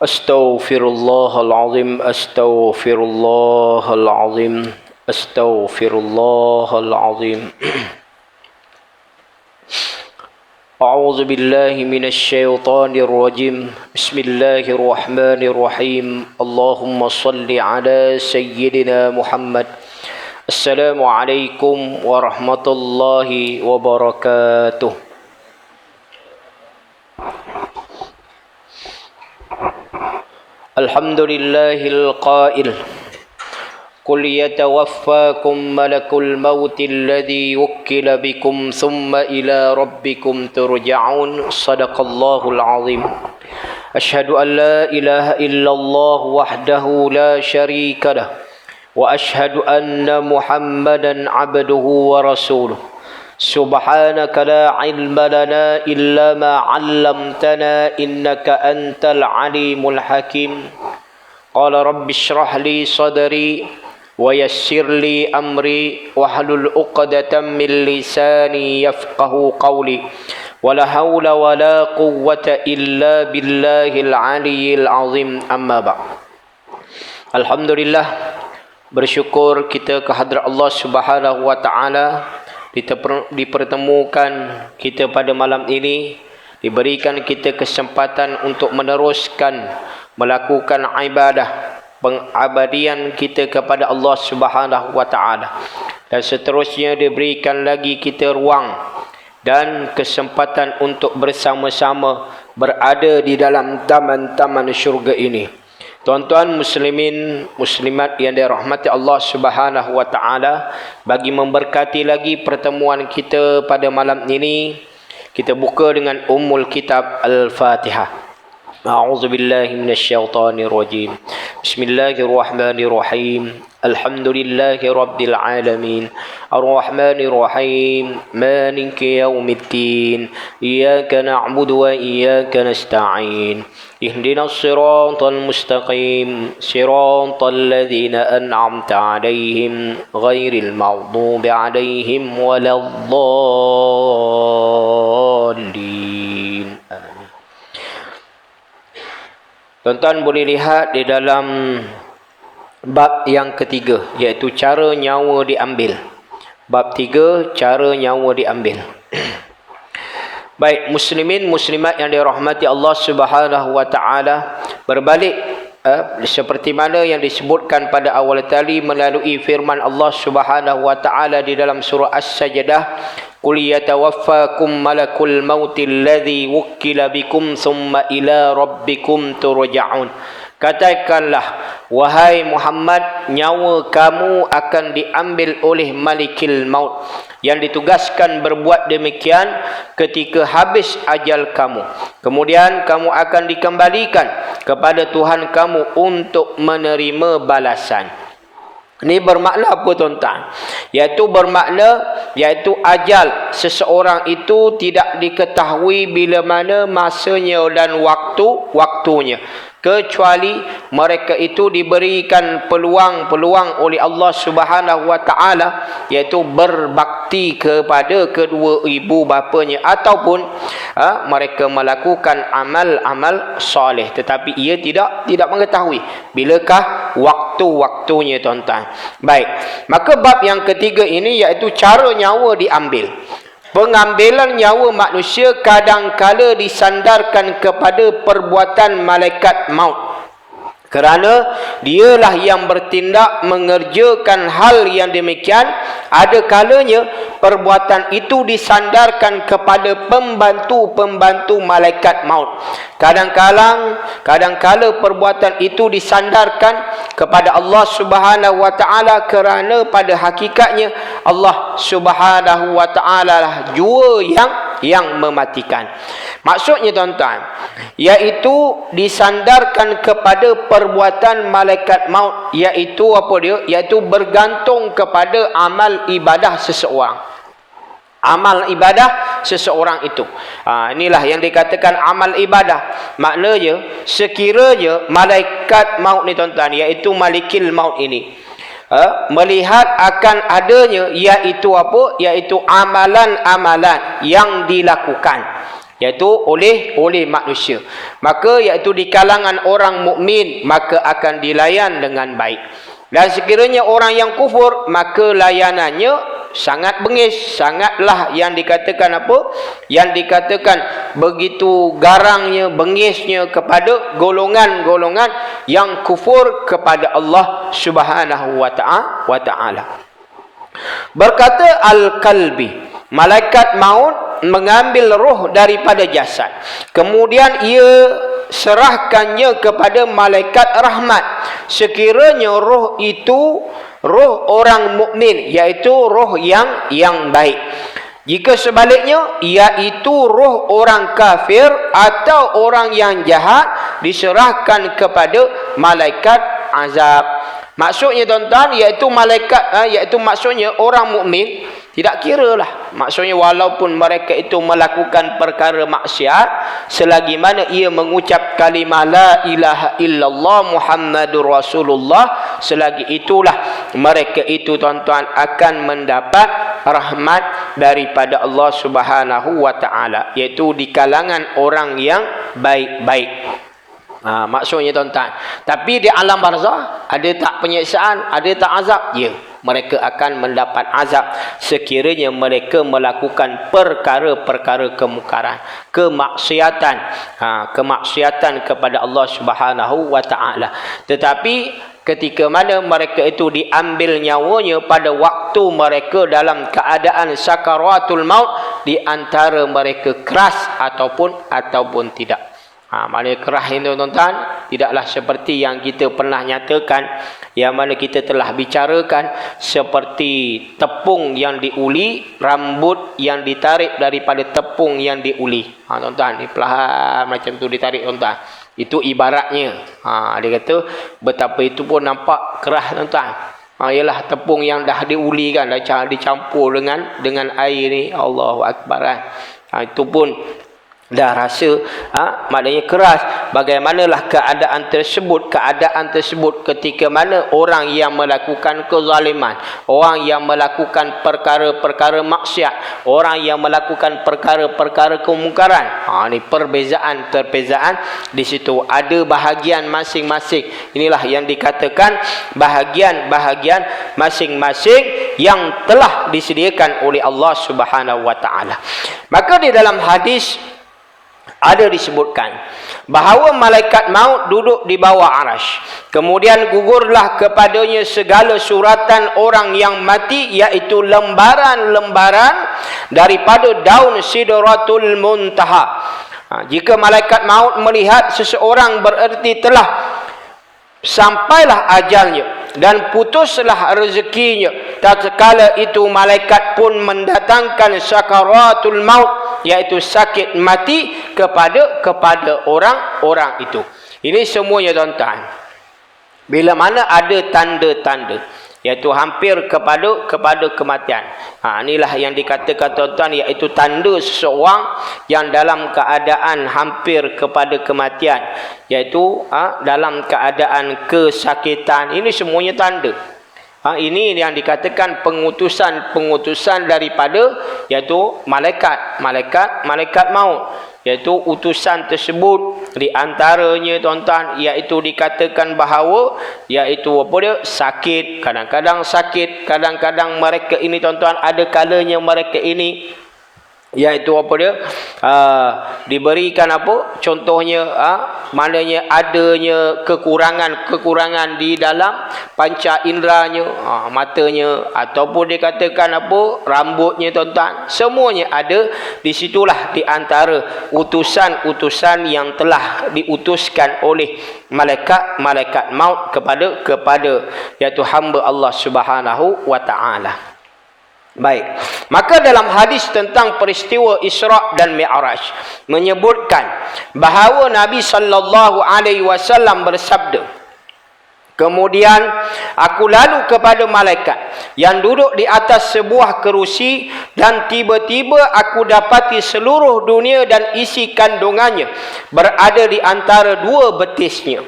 Astaghfirullahalazim, astaghfirullahalazim, astaghfirullahalazim. A'udzu billahi minasy syaithanir rajim. Bismillahirrahmanirrahim. Allahumma shalli ala sayyidina Muhammad. Assalamualaikum warahmatullahi wabarakatuh. Alhamdulillahil qail Qul yatawaffakum malakul mauti alladhi wukkila bikum thumma ila rabbikum turja'un. Sadaqallahul azim. Ashhadu an la ilaha illallah wahdahu la syarika lah wa ashhadu anna Muhammadan abduhu wa rasuluh. Subhanaka la ilma lana illa ma 'allamtana innaka antal alimul hakim. Qala rabbi shrah li sadri wa yassir li amri wahlul 'uqdatam min lisani yafqahu qawli. Wala haula wala quwwata illa billahil aliyyil azim. Amma ba'd. Alhamdulillah, bersyukur kita kehadrat Allah Subhanahu wa taala dipertemukan kita pada malam ini, diberikan kita kesempatan untuk meneruskan melakukan ibadah pengabadian kita kepada Allah Subhanahu wa taala, dan seterusnya diberikan lagi kita ruang dan kesempatan untuk bersama-sama berada di dalam taman-taman syurga ini. Tuan-tuan muslimin muslimat yang dirahmati Allah Subhanahu wa taala, bagi memberkati lagi pertemuan kita pada malam ini, kita buka dengan Ummul Kitab Al-Fatihah. A'udzu billahi minasyaitonir rajim. Bismillahirrahmanirrahim. Alhamdulillahi rabbil alamin. Arrahmanir rahim. Maliki yaumiddin. Iyyaka na'budu wa iyyaka nasta'in. Ihdinas siratal mustaqim. Siratal ladzina an'amta 'alaihim ghairil maghdubi 'alaihim waladdallin. Amin. Tuan-tuan boleh lihat di dalam bab yang ketiga, iaitu cara nyawa diambil. Bab 3, cara nyawa diambil. Baik, muslimin muslimat yang dirahmati Allah Subhanahu wa taala, berbalik seperti mana yang disebutkan pada awal tadi melalui firman Allah Subhanahu wa taala di dalam surah As-Sajdah, Qul yatawaffakum malakul mauti alladhi wukkila bikum thumma ila rabbikum turja'un. Katakanlah, wahai Muhammad, nyawa kamu akan diambil oleh malikil maut yang ditugaskan berbuat demikian ketika habis ajal kamu. Kemudian kamu akan dikembalikan kepada Tuhan kamu untuk menerima balasan. Ini bermakna apa tuan-tuan? Iaitu bermakna, iaitu ajal seseorang itu tidak diketahui bila mana masanya dan waktunya, kecuali mereka itu diberikan peluang oleh Allah Subhanahu wa taala, iaitu berbakti kepada kedua ibu bapanya, ataupun mereka melakukan amal-amal soleh, tetapi ia tidak mengetahui bilakah waktu-waktunya tuan-tuan. Baik, maka bab yang ketiga ini iaitu cara nyawa diambil. Pengambilan nyawa manusia kadang-kala disandarkan kepada perbuatan malaikat maut, kerana dialah yang bertindak mengerjakan hal yang demikian. Ada kalanya perbuatan itu disandarkan kepada pembantu-pembantu malaikat maut. Kadang-kala perbuatan itu disandarkan kepada Allah Subhanahu wa taala, kerana pada hakikatnya Allah Subhanahu wa taala lah jua yang mematikan. Maksudnya tuan-tuan, iaitu disandarkan kepada perbuatan malaikat maut, iaitu apa dia? Iaitu bergantung kepada amal ibadah seseorang. Amal ibadah seseorang itu. Inilah yang dikatakan amal ibadah. Maknanya, sekiranya malaikat maut ni tuan-tuan, iaitu malikil maut ini, melihat akan adanya, iaitu apa? Iaitu amalan-amalan yang dilakukan, iaitu oleh manusia. Maka iaitu di kalangan orang mukmin maka akan dilayan dengan baik. Dan sekiranya orang yang kufur, maka layanannya sangat bengis, sangatlah yang dikatakan apa? Yang dikatakan begitu garangnya, bengisnya kepada golongan-golongan yang kufur kepada Allah Subhanahu wa ta'ala. Berkata Al-Kalbi, malaikat maut mengambil roh daripada jasad. Kemudian ia serahkannya kepada malaikat rahmat. Sekiranya roh itu roh orang mukmin, iaitu roh yang baik. Jika sebaliknya, iaitu roh orang kafir atau orang yang jahat, diserahkan kepada malaikat azab. Maksudnya tuan-tuan, iaitu malaikat, iaitu maksudnya orang mukmin tidak kira lah. Maksudnya walaupun mereka itu melakukan perkara maksiat, selagi mana ia mengucap kalimah la ilaha illallah Muhammadur Rasulullah, selagi itulah mereka itu tuan-tuan akan mendapat rahmat daripada Allah Subhanahu wa ta'ala, iaitu di kalangan orang yang baik-baik. Maksudnya tuan-tuan, tapi di alam barzah ada tak penyiksaan, ada tak azab? Ya, mereka akan mendapat azab sekiranya mereka melakukan perkara-perkara kemungkaran, kemaksiatan, kemaksiatan kepada Allah Subhanahu wa ta'ala. Tetapi ketika mana mereka itu diambil nyawanya pada waktu mereka dalam keadaan sakaratul maut, di antara mereka keras ataupun tidak. Maknanya kerah ini tuan-tuan tidaklah seperti yang kita pernah nyatakan, yang mana kita telah bicarakan, seperti tepung yang diuli, rambut yang ditarik daripada tepung yang diuli. Tuan-tuan, ni perlahan macam tu ditarik tuan-tuan. Itu ibaratnya. Dia kata betapa itu pun nampak kerah tuan-tuan. Ialah tepung yang dah diuli kan, dah dicampur dengan air ni. Allahu Akbar. Itu pun dah rasa maknanya keras. Bagaimanalah keadaan tersebut ketika mana orang yang melakukan kezaliman, orang yang melakukan perkara-perkara maksiat, orang yang melakukan perkara-perkara kemungkaran. Ini perbezaan di situ, ada bahagian masing-masing. Inilah yang dikatakan bahagian masing-masing yang telah disediakan oleh Allah Subhanahu wa ta'ala. Maka di dalam hadis ada disebutkan bahawa malaikat maut duduk di bawah arasy. Kemudian gugurlah kepadanya segala suratan orang yang mati, iaitu lembaran-lembaran daripada daun Sidratul Muntaha. Jika malaikat maut melihat seseorang, bererti telah sampailah ajalnya dan putuslah rezekinya. Tatkala itu malaikat pun mendatangkan sakaratul maut, iaitu sakit mati kepada orang-orang itu. Ini semuanya tuan-tuan, bila mana ada tanda-tanda, iaitu hampir kepada kematian. Inilah yang dikatakan tuan-tuan, iaitu tanda seseorang yang dalam keadaan hampir kepada kematian, iaitu dalam keadaan kesakitan. Ini semuanya tanda. Ini yang dikatakan pengutusan daripada, iaitu malaikat maut, iaitu utusan tersebut. Di antaranya tuan-tuan, iaitu dikatakan bahawa, iaitu apa dia, sakit, kadang-kadang sakit, kadang-kadang mereka ini tuan-tuan ada kalanya mereka ini, iaitu apa dia, diberikan apa, contohnya maknanya adanya kekurangan di dalam panca inderanya, matanya, ataupun dikatakan apa, rambutnya tuan-tuan. Semuanya ada di situlah, di antara utusan-utusan yang telah diutuskan oleh malaikat maut kepada iaitu hamba Allah Subhanahu wa ta'ala. Baik, maka dalam hadis tentang peristiwa Isra dan Mi'raj menyebutkan bahawa Nabi sallallahu alaihi wasallam bersabda, kemudian aku lalu kepada malaikat yang duduk di atas sebuah kerusi, dan tiba-tiba aku dapati seluruh dunia dan isi kandungannya berada di antara dua betisnya.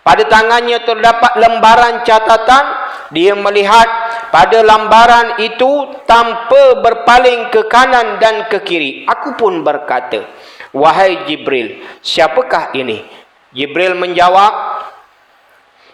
Pada tangannya terdapat lembaran catatan. Dia melihat pada lembaran itu tanpa berpaling ke kanan dan ke kiri. Aku pun berkata, "Wahai Jibril, siapakah ini?" Jibril menjawab,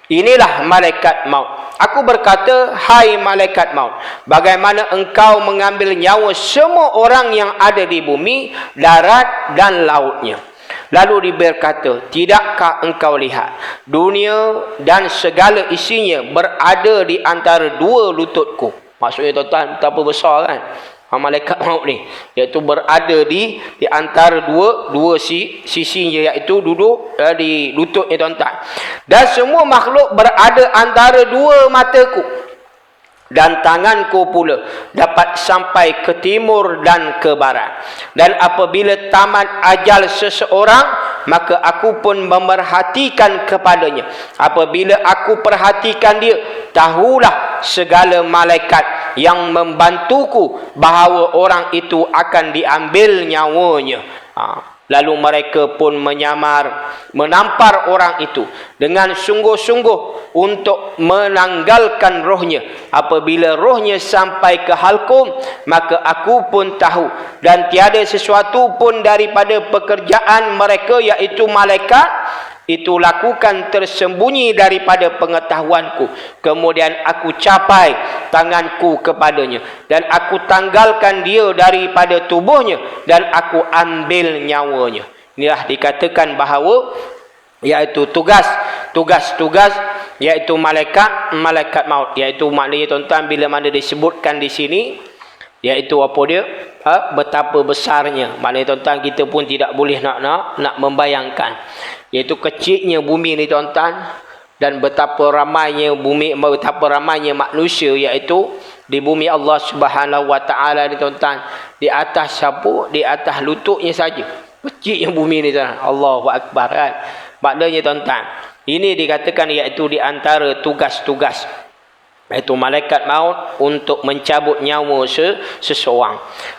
"Inilah malaikat maut." Aku berkata, "Hai malaikat maut, bagaimana engkau mengambil nyawa semua orang yang ada di bumi, darat dan lautnya?" Lalu berkata, "Tidakkah engkau lihat dunia dan segala isinya berada di antara dua lututku?" Maksudnya tuan-tuan, betapa besar kan malaikat maut ni, iaitu berada di antara dua sisinya, iaitu duduk di lututnya tuan-tuan. "Dan semua makhluk berada antara dua mataku, dan tanganku pula dapat sampai ke timur dan ke barat. Dan apabila tamat ajal seseorang, maka aku pun memerhatikan kepadanya. Apabila aku perhatikan dia, tahulah segala malaikat yang membantuku bahawa orang itu akan diambil nyawanya." Lalu mereka pun menampar orang itu dengan sungguh-sungguh untuk menanggalkan rohnya. Apabila rohnya sampai ke halkum, maka aku pun tahu, dan tiada sesuatu pun daripada pekerjaan mereka, iaitu malaikat, itu lakukan tersembunyi daripada pengetahuanku. Kemudian aku capai tanganku kepadanya, dan aku tanggalkan dia daripada tubuhnya, dan aku ambil nyawanya. Inilah dikatakan bahawa iaitu tugas, iaitu malaikat maut. Iaitu maknanya tuan-tuan, bila mana disebutkan di sini, iaitu apa dia? Betapa besarnya. Maknanya tuan-tuan, kita pun tidak boleh nak membayangkan, iaitu kecilnya bumi ni tuan-tuan, dan betapa ramainya manusia, iaitu di bumi Allah Subhanahu Wa Taala ni tuan-tuan. Di atas siapa? Di atas lututnya saja. Kecilnya bumi ni tuan. Allahu Akbar kan. Maknanya tuan-tuan, ini dikatakan iaitu di antara tugas-tugas, iaitu malaikat maut untuk mencabut nyawa seseorang.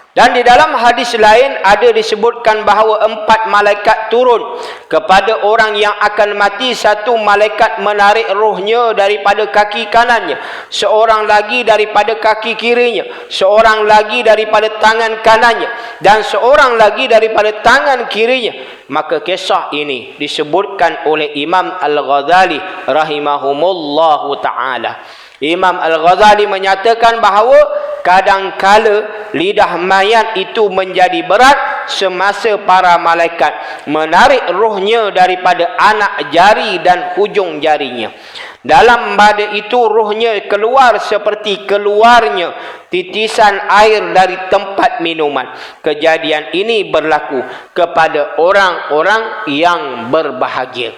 Dan di dalam hadis lain ada disebutkan bahawa 4 malaikat turun kepada orang yang akan mati. Satu malaikat menarik rohnya daripada kaki kanannya, seorang lagi daripada kaki kirinya, seorang lagi daripada tangan kanannya, dan seorang lagi daripada tangan kirinya. Maka kisah ini disebutkan oleh Imam Al-Ghazali rahimahumullahu ta'ala. Imam Al-Ghazali menyatakan bahawa kadangkala lidah mayat itu menjadi berat semasa para malaikat menarik rohnya daripada anak jari dan hujung jarinya. Dalam pada itu rohnya keluar seperti keluarnya titisan air dari tempat minuman. Kejadian ini berlaku kepada orang-orang yang berbahagia.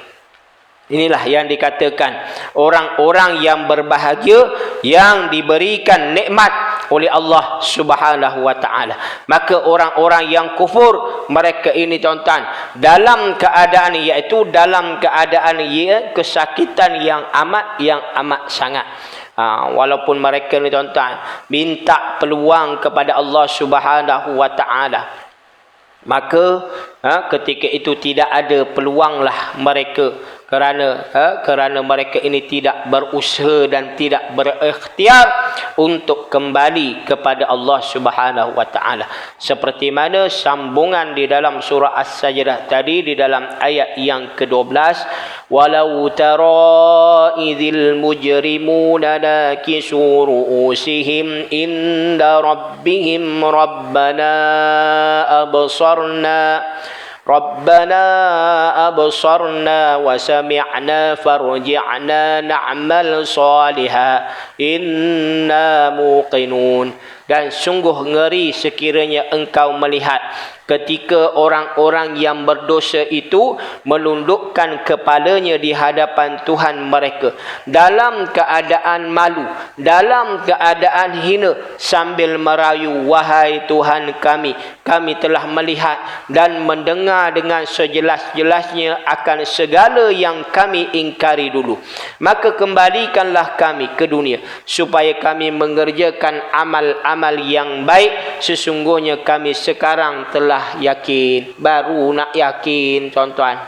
Inilah yang dikatakan orang-orang yang berbahagia, yang diberikan nikmat oleh Allah Subhanahu Wa Taala. Maka orang-orang yang kufur, mereka ini tuan-tuan, dalam keadaan, iaitu dalam keadaan kesakitan yang amat sangat. Walaupun mereka ni tuan-tuan minta peluang kepada Allah Subhanahu Wa Taala, maka ketika itu tidak ada peluanglah mereka, kerana mereka ini tidak berusaha dan tidak berikhtiar untuk kembali kepada Allah Subhanahu Wa Taala. Seperti mana sambungan di dalam surah As-Sajdah tadi, di dalam ayat yang ke-12, "Walau tara idzil mujrimuna nakisu ru'usihim inda rabbihim rabbana absarna wa sami'na farji'na na'mal salihan inna muqinun." Dan sungguh ngeri sekiranya engkau melihat ketika orang-orang yang berdosa itu menundukkan kepalanya di hadapan Tuhan mereka dalam keadaan malu, dalam keadaan hina, sambil merayu, "Wahai Tuhan kami, kami telah melihat dan mendengar dengan sejelas-jelasnya akan segala yang kami ingkari dulu. Maka kembalikanlah kami ke dunia supaya kami mengerjakan amal-amal yang baik. Sesungguhnya kami sekarang telah yakin." Baru nak yakin tuan-tuan.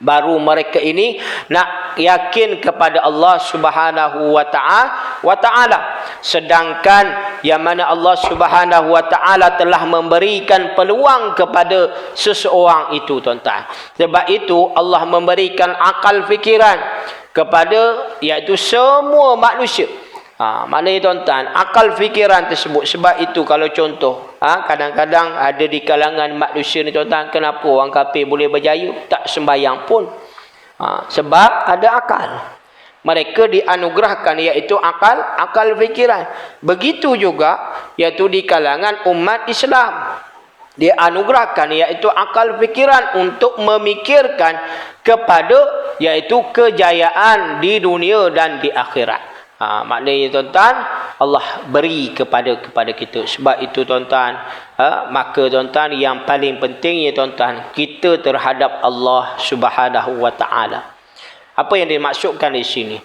Baru mereka ini nak yakin kepada Allah Subhanahu wa Ta'ala. Sedangkan yang mana Allah Subhanahu wa Ta'ala telah memberikan peluang kepada seseorang itu, tuan-tuan. Sebab itu Allah memberikan akal fikiran kepada iaitu semua manusia. Maknanya tuan-tuan, akal fikiran tersebut. Sebab itu kalau contoh, kadang-kadang ada di kalangan manusia ni tuan-tuan, kenapa orang kafir boleh berjaya? Tak sembahyang pun. Sebab ada akal. Mereka dianugerahkan iaitu akal fikiran. Begitu juga iaitu di kalangan umat Islam. Dianugerahkan iaitu akal fikiran untuk memikirkan kepada iaitu kejayaan di dunia dan di akhirat. Maknanya tuan-tuan, Allah beri kepada kita. Sebab itu tuan-tuan, maka tuan-tuan yang paling pentingnya tuan-tuan, kita terhadap Allah Subhanahu wa Ta'ala. Apa yang dimaksudkan di sini?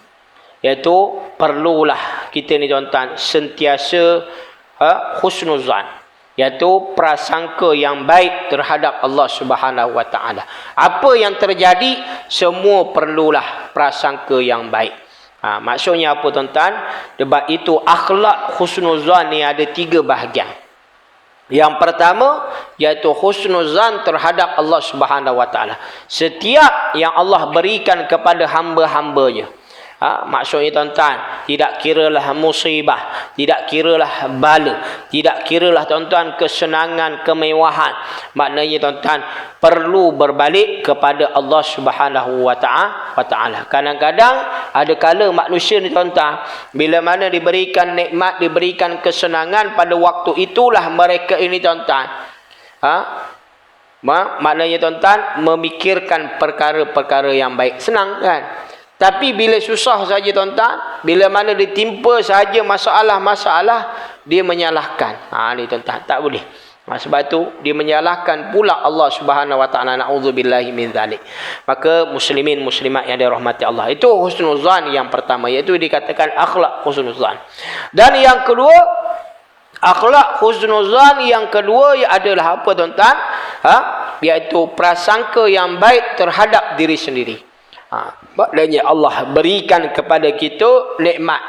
Iaitu perlulah kita ni tuan-tuan sentiasa husnuzan, iaitu prasangka yang baik terhadap Allah Subhanahu wa Ta'ala. Apa yang terjadi, semua perlulah prasangka yang baik. Maksudnya apa tuan-tuan? Sebab itu akhlak husnuzan ni ada 3 bahagian. Yang pertama iaitu husnuzan terhadap Allah Subhanahu wa Ta'ala. Setiap yang Allah berikan kepada hamba-hambanya, maksudnya tuan-tuan, tidak kiralah musibah, tidak kiralah bala, tidak kiralah tuan-tuan kesenangan, kemewahan. Maknanya tuan-tuan perlu berbalik kepada Allah Subhanahu wa Ta'ala. Kadang-kadang ada kala manusia ni tuan-tuan, bila mana diberikan nikmat, diberikan kesenangan, pada waktu itulah mereka ini tuan-tuan, maknanya tuan-tuan memikirkan perkara-perkara yang baik. Senang kan? Tapi bila susah saja tuan-tuan, bila mana ditimpa saja masalah-masalah, dia menyalahkan. Ni tuan-tuan, tak boleh. Sebab itu dia menyalahkan pula Allah Subhanahu wa Ta'ala. Na'udzubillahi min zalik. Maka muslimin muslimat yang dirahmati Allah, itu husnuzan yang pertama, iaitu dikatakan akhlak husnuzan. Dan yang kedua, akhlak husnuzan yang kedua adalah apa tuan-tuan? Iaitu prasangka yang baik terhadap diri sendiri. Maknanya Allah berikan kepada kita nikmat,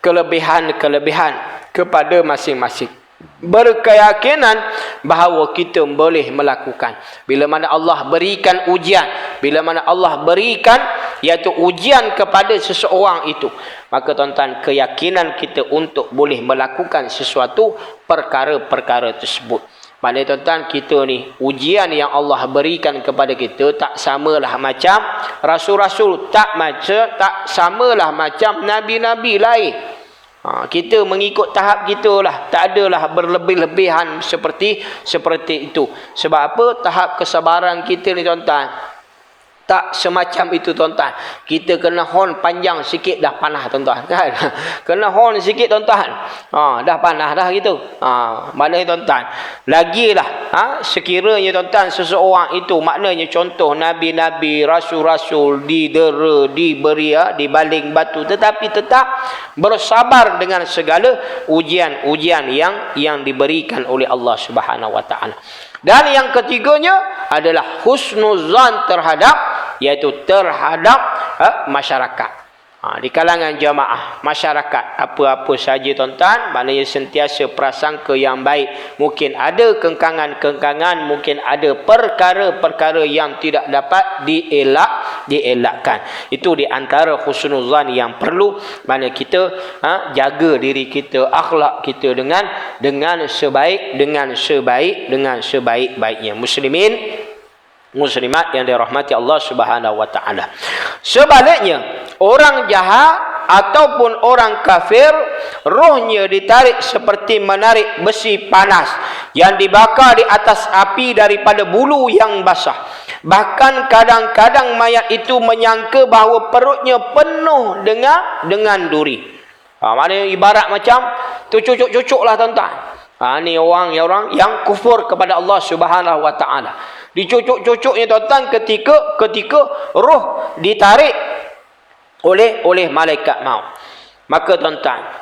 kelebihan-kelebihan kepada masing-masing. Berkeyakinan bahawa kita boleh melakukan. Bila mana Allah berikan ujian, bila mana Allah berikan iaitu ujian kepada seseorang itu, maka tuan-tuan, keyakinan kita untuk boleh melakukan sesuatu perkara-perkara tersebut. Maknanya tuan-tuan, kita ni ujian yang Allah berikan kepada kita tak samalah macam rasul-rasul, tak samalah macam nabi-nabi lain. Kita mengikut tahap kita lah, tak adalah berlebih-lebihan seperti itu. Sebab apa? Tahap kesabaran kita ni tuan-tuan tak semacam itu tuan-tuan. Kita kena horn panjang sikit dah panah tuan-tuan, kan? Kena horn sikit tuan-tuan, dah panah dah gitu. Maknanya tuan-tuan, lagilah sekiranya tuan-tuan seseorang itu, maknanya contoh nabi-nabi, rasul-rasul didera, diberi, dibaling batu, tetapi tetap bersabar dengan segala ujian-ujian yang diberikan oleh Allah Subhanahu wa Ta'ala. Dan yang ketiganya adalah husnuzan terhadap masyarakat. Di kalangan jamaah, masyarakat, apa-apa saja tuan-tuan, maknanya sentiasa prasangka yang baik. Mungkin ada kengkangan-kengkangan, mungkin ada perkara-perkara yang tidak dapat dielakkan. Itu di antara husnuzan yang perlu, mana kita jaga diri kita, akhlak kita dengan sebaik-baiknya. Muslimin muslimat yang dirahmati Allah Subhanahu wa Ta'ala. Sebaliknya, orang jahat ataupun orang kafir, rohnya ditarik seperti menarik besi panas yang dibakar di atas api daripada bulu yang basah. Bahkan kadang-kadang mayat itu menyangka bahawa perutnya penuh dengan duri. Maknanya ibarat macam tu cucuk-cucuk lah tuan-tuan. Ni orang yang kufur kepada Allah Subhanahu wa Ta'ala. Dicucuk-cucuknya tuan-tuan ketika roh ditarik oleh malaikat maut. Maka tuan-tuan,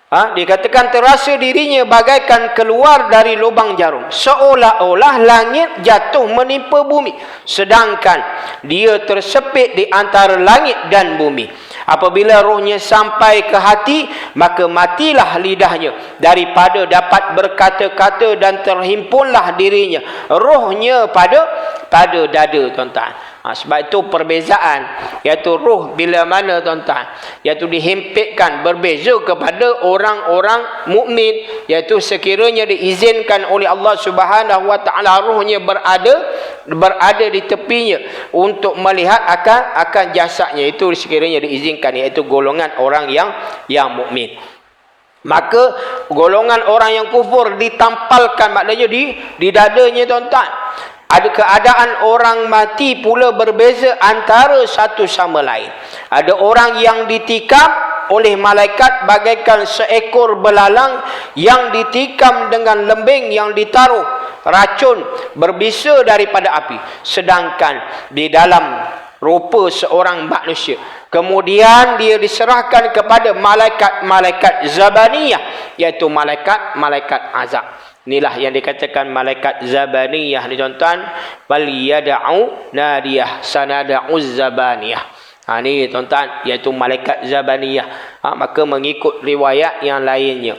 Dikatakan terasa dirinya bagaikan keluar dari lubang jarum, seolah-olah langit jatuh menimpa bumi, sedangkan dia tersepit di antara langit dan bumi. Apabila rohnya sampai ke hati, maka matilah lidahnya daripada dapat berkata-kata, dan terhimpunlah dirinya rohnya pada dada, tuan-tuan. Sebab itu perbezaan, iaitu roh bila mana, tuan-tuan, iaitu dihimpitkan berbeza kepada orang-orang mukmin, iaitu sekiranya diizinkan oleh Allah Subhanahu wa taala rohnya berada di tepinya untuk melihat akan jasadnya, itu sekiranya diizinkan, iaitu golongan orang yang mukmin. Maka golongan orang yang kufur ditampalkan, maknanya di dadanya, tuan-tuan. Ada keadaan orang mati pula berbeza antara satu sama lain. Ada orang yang ditikam oleh malaikat bagaikan seekor belalang yang ditikam dengan lembing yang ditaruh racun berbisa daripada api, sedangkan di dalam rupa seorang manusia. Kemudian dia diserahkan kepada malaikat Zabaniyah, iaitu malaikat azab. Inilah yang dikatakan malaikat Zabaniyah ni, tuan-tuan. Bal yad'u nadiyah sanad'u Zabaniyah. Ni, tuan-tuan, iaitu malaikat Zabaniyah. Maka mengikut riwayat yang lainnya,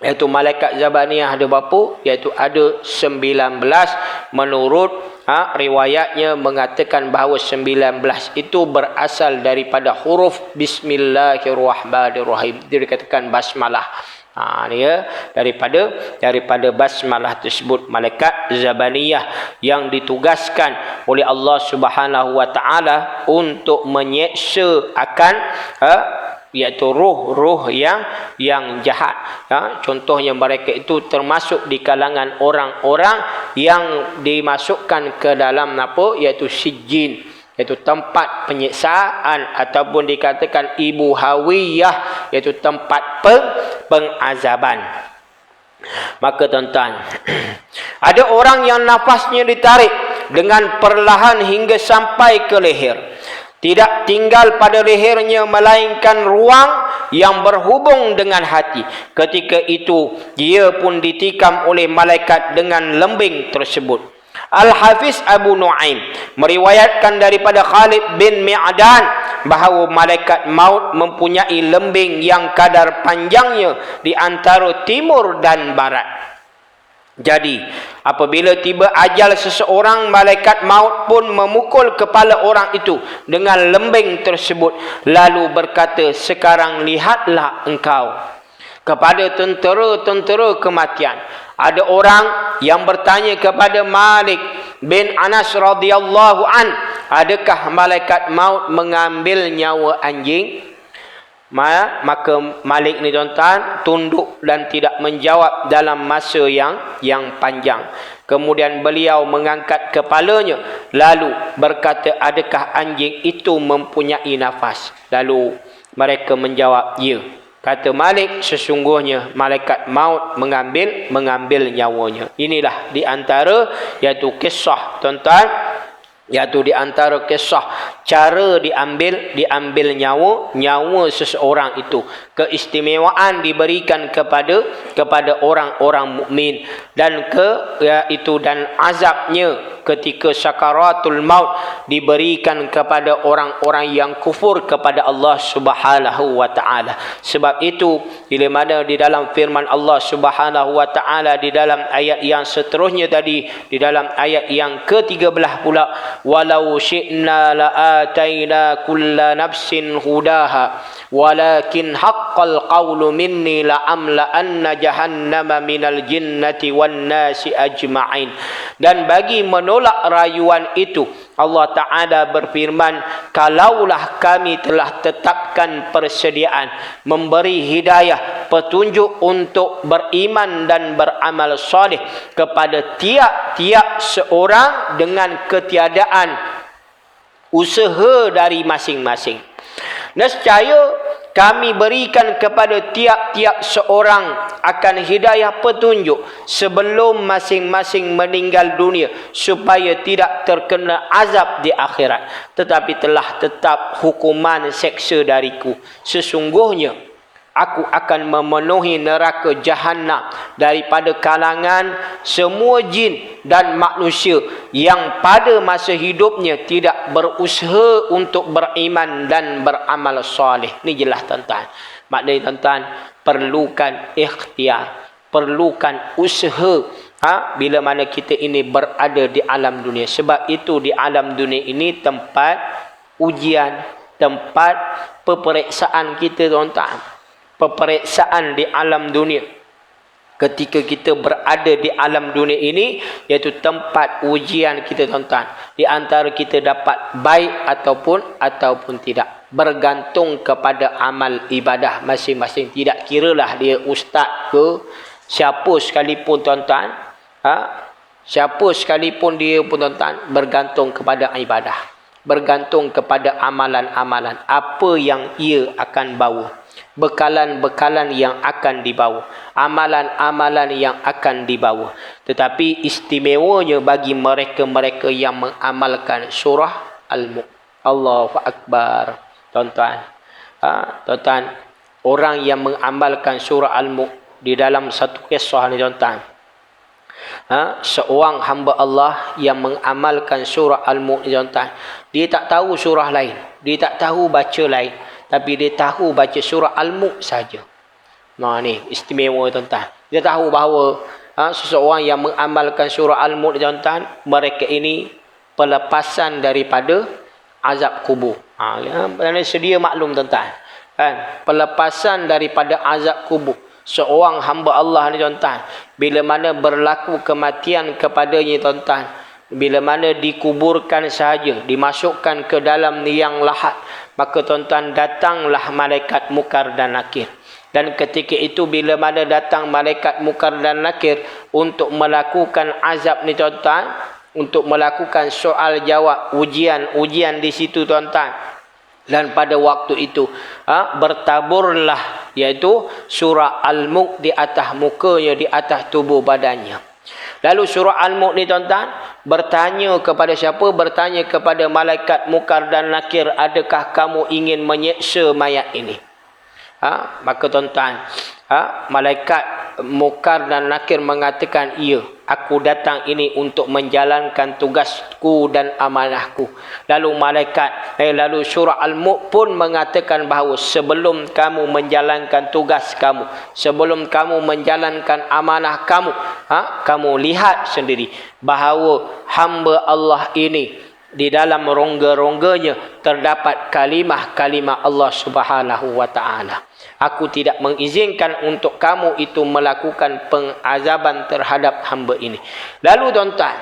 iaitu malaikat Zabaniyah ada berapa? Iaitu ada 19. Menurut riwayatnya mengatakan bahawa 19 itu berasal daripada huruf Bismillahirrahmanirrahim. Dia dikatakan basmalah. Dia daripada basmalah tersebut, malaikat Zabaniyah yang ditugaskan oleh Allah Subhanahu wa taala untuk menyeksa akan iaitu roh-roh yang jahat. Contohnya mereka itu termasuk di kalangan orang-orang yang dimasukkan ke dalam iaitu sijjin, iaitu tempat penyiksaan, ataupun dikatakan ibu hawiyah, iaitu tempat pengazaban. Maka, tuan-tuan, ada orang yang nafasnya ditarik dengan perlahan hingga sampai ke leher. Tidak tinggal pada lehernya melainkan ruang yang berhubung dengan hati. Ketika itu dia pun ditikam oleh malaikat dengan lembing tersebut. Al-Hafiz Abu Nu'aim meriwayatkan daripada Khalid bin Mi'dan bahawa malaikat maut mempunyai lembing yang kadar panjangnya di antara timur dan barat. Jadi, apabila tiba ajal seseorang, malaikat maut pun memukul kepala orang itu dengan lembing tersebut, lalu berkata, "Sekarang lihatlah engkau." Kepada tentera-tentera kematian. Ada orang yang bertanya kepada Malik bin Anas radhiyallahu an, adakah malaikat maut mengambil nyawa anjing? Maka Malik ni, tuan-tuan, tunduk dan tidak menjawab dalam masa yang panjang. Kemudian beliau mengangkat kepalanya lalu berkata, adakah anjing itu mempunyai nafas? Lalu mereka menjawab, ya. Kata Malik, sesungguhnya malaikat maut mengambil nyawanya. Inilah di antara iaitu kisah, tuan-tuan, iaitu di antara kisah cara diambil nyawa seseorang itu. Keistimewaan diberikan kepada orang-orang mukmin, dan dan azabnya ketika sakaratul maut diberikan kepada orang-orang yang kufur kepada Allah Subhanahu wa taala. Sebab itu bila mana di dalam firman Allah Subhanahu wa taala di dalam ayat yang seterusnya tadi, di dalam ayat yang ke-13 pula, walau syi'na la'ataina kulla nafsin hudaha walakin haqqal qawlu minni la'amla'anna jahannama minal jinnati wan nasi ajma'in. Dan bagi menolak rayuan itu, Allah Ta'ala berfirman, kalaulah kami telah tetapkan persediaan memberi hidayah, petunjuk untuk beriman dan beramal soleh kepada tiap-tiap seorang dengan ketiadaan usaha dari masing-masing, nescaya kami berikan kepada tiap-tiap seorang akan hidayah petunjuk sebelum masing-masing meninggal dunia, supaya tidak terkena azab di akhirat. Tetapi telah tetap hukuman seksa dariku. Sesungguhnya aku akan memenuhi neraka Jahannam daripada kalangan semua jin dan manusia yang pada masa hidupnya tidak berusaha untuk beriman dan beramal soleh. Ni jelas tuan-tuan. Maknanya tuan-tuan, perlukan ikhtiar, perlukan usaha bila mana kita ini berada di alam dunia. Sebab itu di alam dunia ini tempat ujian, tempat peperiksaan kita tuan-tuan. Peperiksaan di alam dunia. Ketika kita berada di alam dunia ini, iaitu tempat ujian kita tuan-tuan. Di antara kita dapat baik ataupun tidak. Bergantung kepada amal ibadah masing-masing. Tidak kiralah dia ustaz ke, siapa sekalipun tuan-tuan. Siapa sekalipun dia pun tuan-tuan, bergantung kepada ibadah. Bergantung kepada amalan-amalan. Apa yang ia akan bawa. Bekalan-bekalan yang akan dibawa, amalan-amalan yang akan dibawa. Tetapi istimewanya bagi mereka-mereka yang mengamalkan surah Al-Mulk. Allahu Akbar. Tuan-tuan, tuan-tuan, orang yang mengamalkan surah Al-Mulk di dalam satu kisah ni tuan-tuan, seorang hamba Allah yang mengamalkan surah Al-Mulk ni tuan-tuan, dia tak tahu surah lain, dia tak tahu baca lain, tapi dia tahu baca surah Al-Mulk saja. Nah ni istimewa tuan-tuan. Dia tahu bahawa seseorang yang mengamalkan surah Al-Mulk tuan-tuan, mereka ini pelepasan daripada azab kubur. Sedia maklum tuan-tuan. Kan? Pelepasan daripada azab kubur. Seorang hamba Allah ni tuan-tuan, bila mana berlaku kematian kepadanya tuan-tuan, bila mana dikuburkan sahaja, dimasukkan ke dalam liang lahat, maka tuan-tuan, datanglah malaikat Munkar dan Nakir. Dan ketika itu bila mana datang malaikat Munkar dan Nakir untuk melakukan azab ni tuan-tuan, untuk melakukan soal jawab, ujian di situ tuan-tuan. Dan pada waktu itu bertaburlah iaitu surah Al-Mulk di atas mukanya, di atas tubuh badannya. Lalu surah Al-Mulk ni tuan-tuan bertanya kepada siapa? Bertanya kepada malaikat Munkar dan Nakir, adakah kamu ingin menyeksa mayat ini? Maka tuan-tuan, malaikat Munkar dan Nakir mengatakan, iya, aku datang ini untuk menjalankan tugasku dan amanahku. Lalu lalu surah Al-Mulk pun mengatakan bahawa sebelum kamu menjalankan tugas kamu, sebelum kamu menjalankan amanah kamu, kamu lihat sendiri bahawa hamba Allah ini di dalam rongga-rongganya terdapat kalimah-kalimah Allah Subhanahu wa taala. Aku tidak mengizinkan untuk kamu itu melakukan pengazaban terhadap hamba ini. Lalu tuan-tuan,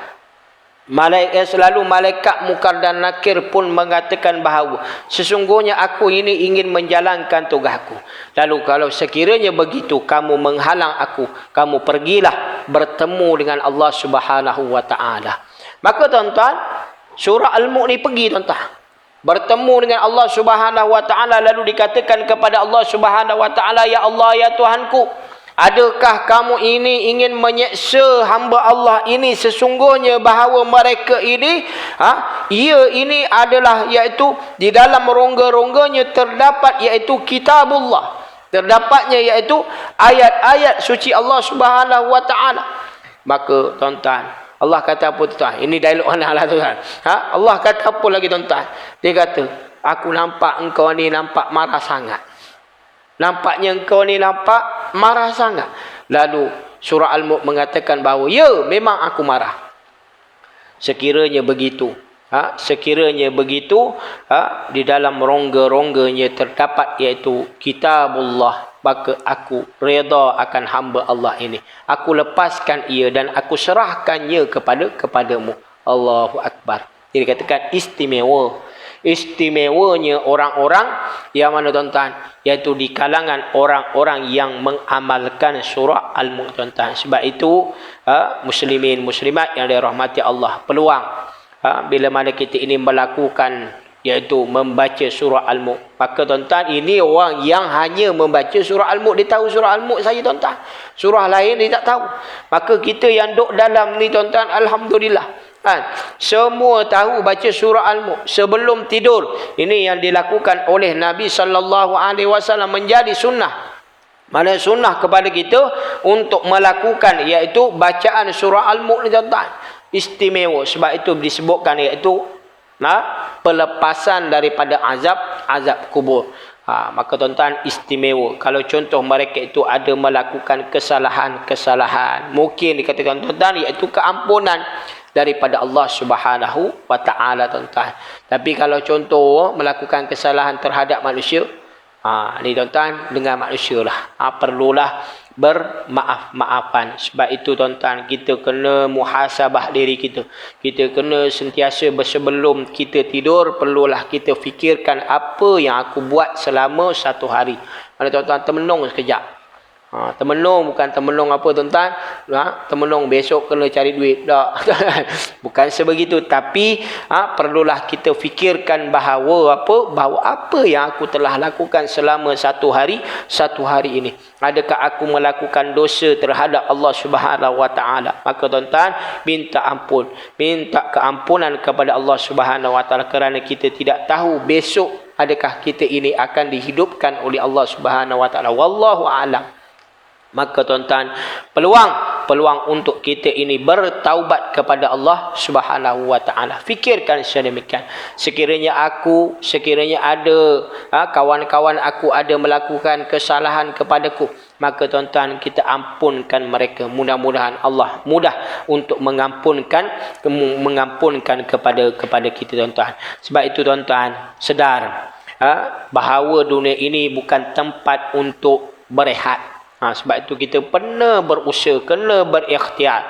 malaikat Munkar dan Nakir pun mengatakan bahawa sesungguhnya aku ini ingin menjalankan tugasku. Lalu kalau sekiranya begitu kamu menghalang aku, kamu pergilah bertemu dengan Allah Subhanahu wa taala. Maka tuan-tuan, surah Al-Mulk ni pergi tuan-tuan, bertemu dengan Allah Subhanahu wa taala. Lalu dikatakan kepada Allah Subhanahu wa taala, ya Allah, ya Tuhanku, adakah kamu ini ingin menyeksa hamba Allah ini? Sesungguhnya bahawa mereka ini ia ini adalah iaitu di dalam rongga-rongganya terdapat iaitu kitabullah, terdapatnya iaitu ayat-ayat suci Allah Subhanahu wa taala. Maka tuan-tuan, Allah kata apa tuan? Ini dialog anak lah tuan. Allah kata apa lagi tuan-tuan? Dia kata, aku nampak engkau ni nampak marah sangat. Nampaknya engkau ni nampak marah sangat. Lalu surah Al-Mulk mengatakan bahawa, ya, memang aku marah. Sekiranya begitu, di dalam rongga-rongganya terdapat iaitu kitabullah, maka aku redha akan hamba Allah ini. Aku lepaskan ia dan aku serahkannya kepadamu. Allahu Akbar. Jadi katakan istimewa. Istimewanya orang-orang yang mana tuan-tuan? Iaitu di kalangan orang-orang yang mengamalkan surah Al-Mulk tuan-tuan. Sebab itu muslimin muslimat yang dirahmati Allah, peluang bila mana kita ini melakukan iaitu membaca surah Al-Mulk. Maka tuan-tuan, ini orang yang hanya membaca surah Al-Mulk, dia tahu surah Al-Mulk saja tuan-tuan. Surah lain dia tak tahu. Maka kita yang duduk dalam ni tuan-tuan, alhamdulillah, semua tahu baca surah Al-Mulk sebelum tidur. Ini yang dilakukan oleh Nabi sallallahu alaihi wasallam, menjadi sunnah. Mana sunnah kepada kita untuk melakukan iaitu bacaan surah Al-Mulk ni tuan-tuan. Istimewa. Sebab itu disebutkan iaitu pelepasan daripada azab kubur. Maka tuan-tuan istimewa. Kalau contoh mereka itu ada melakukan kesalahan-kesalahan, mungkin dikatakan tuan-tuan iaitu keampunan daripada Allah Subhanahu wa taala tuan-tuan. Tapi kalau contoh melakukan kesalahan terhadap manusia, ni tuan-tuan dengan manusia lah. Perlulah bermaaf-maafan. Sebab itu tuan-tuan, kita kena muhasabah diri kita. Kita kena sentiasa sebelum kita tidur, perlulah kita fikirkan apa yang aku buat selama satu hari. Mana tuan-tuan termenung sekejap. Termenung bukan termenung apa tuan-tuan? Termenung besok kena cari duit. Tak. Bukan sebegitu. Tapi perlulah kita fikirkan bahawa apa yang aku telah lakukan selama satu hari ini. Adakah aku melakukan dosa terhadap Allah Subhanahu wa taala? Maka tuan-tuan, minta ampun. Minta keampunan kepada Allah Subhanahu wa taala kerana kita tidak tahu besok adakah kita ini akan dihidupkan oleh Allah Subhanahu wa taala. Wallahu a'lam. Maka tuan-tuan, peluang untuk kita ini bertaubat kepada Allah Subhanahu wa taala. Fikirkan sedemikian. Sekiranya ada kawan-kawan aku ada melakukan kesalahan kepadaku, maka tuan-tuan, kita ampunkan mereka. Mudah-mudahan Allah mudah untuk mengampunkan kepada kita tuan-tuan. Sebab itu tuan-tuan, sedar bahawa dunia ini bukan tempat untuk berehat. Sebab itu kita kena berusaha, kena berikhtiar.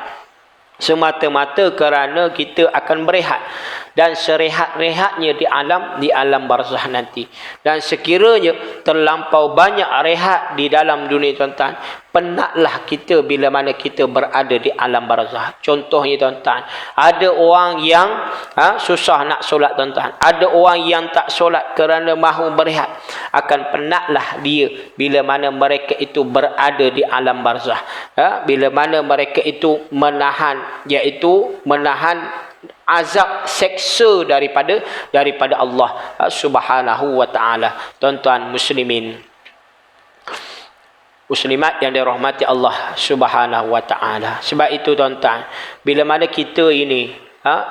Semata-mata kerana kita akan berehat. Dan serehat-rehatnya di alam barzah nanti. Dan sekiranya terlampau banyak rehat di dalam dunia tuan-tuan, penatlah kita bila mana kita berada di alam barzah. Contohnya tuan-tuan, ada orang yang susah nak solat tuan-tuan. Ada orang yang tak solat kerana mahu berehat. Akan penatlah dia bila mana mereka itu berada di alam barzah. Bila mana mereka itu menahan azab seksa daripada Allah Subhanahu wa taala. Tuan-tuan muslimin, muslimat yang dirahmati Allah Subhanahu wa taala. Sebab itu tuan-tuan, bila mana kita ini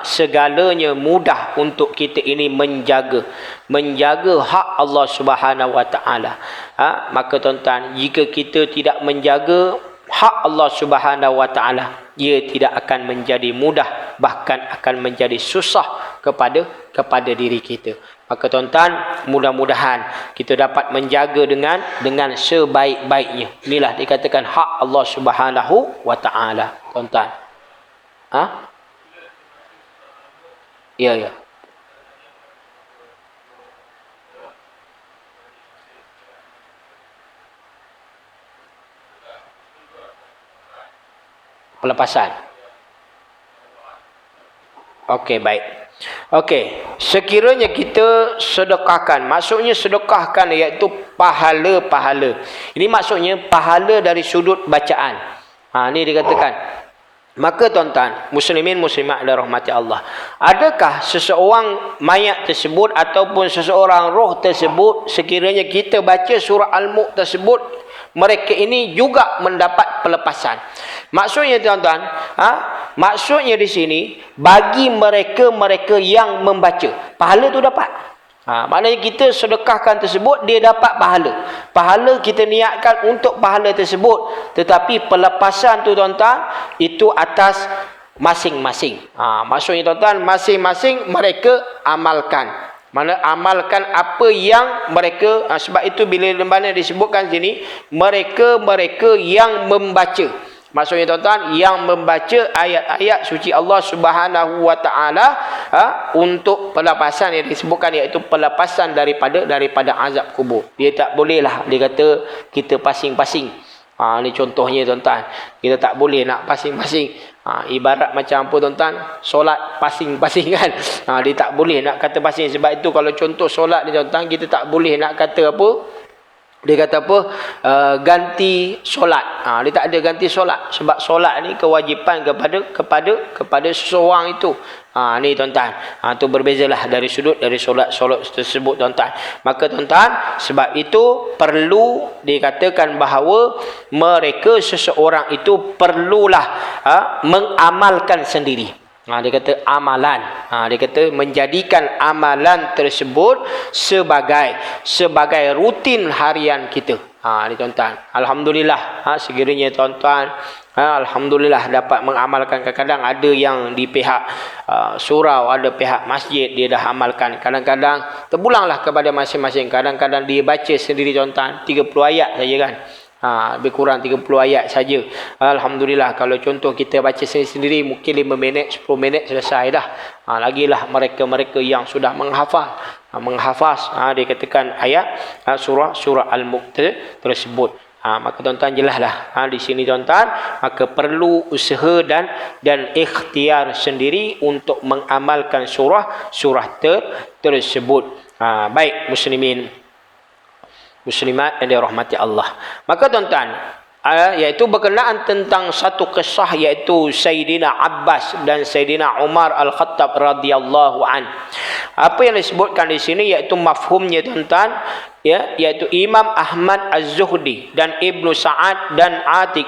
segalanya mudah untuk kita ini menjaga hak Allah Subhanahu wa taala. Maka tuan-tuan, jika kita tidak menjaga hak Allah Subhanahu wa taala, ia tidak akan menjadi mudah, bahkan akan menjadi susah kepada diri kita. Maka tuan-tuan, mudah-mudahan kita dapat menjaga dengan sebaik-baiknya. Inilah dikatakan hak Allah Subhanahu wa taala, tuan-tuan. Ya. Pelepasan. Okey, baik. Okey, sekiranya kita sedekahkan, maksudnya sedekahkan iaitu pahala-pahala. Ini maksudnya pahala dari sudut bacaan. Ini dikatakan. Maka tuan-tuan, muslimin muslimat dan rahmati Allah, adakah seseorang mayat tersebut ataupun seseorang roh tersebut, sekiranya kita baca surah Al-Mulk tersebut, mereka ini juga mendapat pelepasan? Maksudnya tuan-tuan, maksudnya di sini bagi mereka yang membaca, pahala tu dapat. Maknanya kita sedekahkan tersebut, dia dapat pahala. Pahala kita niatkan untuk pahala tersebut, tetapi pelepasan tu tuan-tuan, itu atas masing-masing. Maksudnya tuan-tuan, masing-masing mereka amalkan. Mana amalkan apa yang mereka, sebab itu bila mana disebutkan sini, mereka yang membaca. Maksudnya tuan-tuan, yang membaca ayat-ayat suci Allah Subhanahu wa taala untuk pelepasan yang disebutkan, iaitu pelepasan daripada azab kubur. Dia tak bolehlah dia kata kita pasing-pasing. Ni contohnya tuan-tuan, kita tak boleh nak pasing-pasing. Ibarat macam apa tuan-tuan, solat pasing-pasing kan. Dia tak boleh nak kata pasing. Sebab itu kalau contoh solat ni tuan-tuan, kita tak boleh nak kata apa, Dia kata apa? Ganti solat. Dia tak ada ganti solat. Sebab solat ni kewajipan kepada seseorang itu. Ni tuan-tuan. Tu berbezalah dari solat tersebut tuan-tuan. Maka tuan-tuan, sebab itu perlu dikatakan bahawa mereka seseorang itu perlulah mengamalkan sendiri. Dia kata amalan. Dia kata menjadikan amalan tersebut sebagai rutin harian kita. Ni tuan-tuan. Alhamdulillah. Sekiranya tuan-tuan, alhamdulillah dapat mengamalkan. Kadang-kadang ada yang di pihak surau, ada pihak masjid dia dah amalkan. Kadang-kadang terbulanglah kepada masing-masing. Kadang-kadang dia baca sendiri tuan-tuan 30 ayat saja kan. Lebih kurang 30 ayat saja. Alhamdulillah, kalau contoh kita baca sendiri mungkin 5 minit, 10 minit selesai dah. Lagilah mereka-mereka yang sudah menghafaz dikatakan ayat surah Al-Mulk tersebut. Maka tuan-tuan jelaslah di sini tuan-tuan, maka perlu usaha dan ikhtiar sendiri untuk mengamalkan surah tersebut. Baik muslimat yang dirahmati Allah. Maka tuan-tuan, iaitu berkenaan tentang satu kisah, iaitu Sayyidina Abbas dan Sayyidina Umar Al-Khattab radhiyallahu an. Apa yang disebutkan di sini iaitu mafhumnya tuan-tuan, iaitu Imam Ahmad Az-Zuhdi dan Ibnu Sa'ad dan Atiq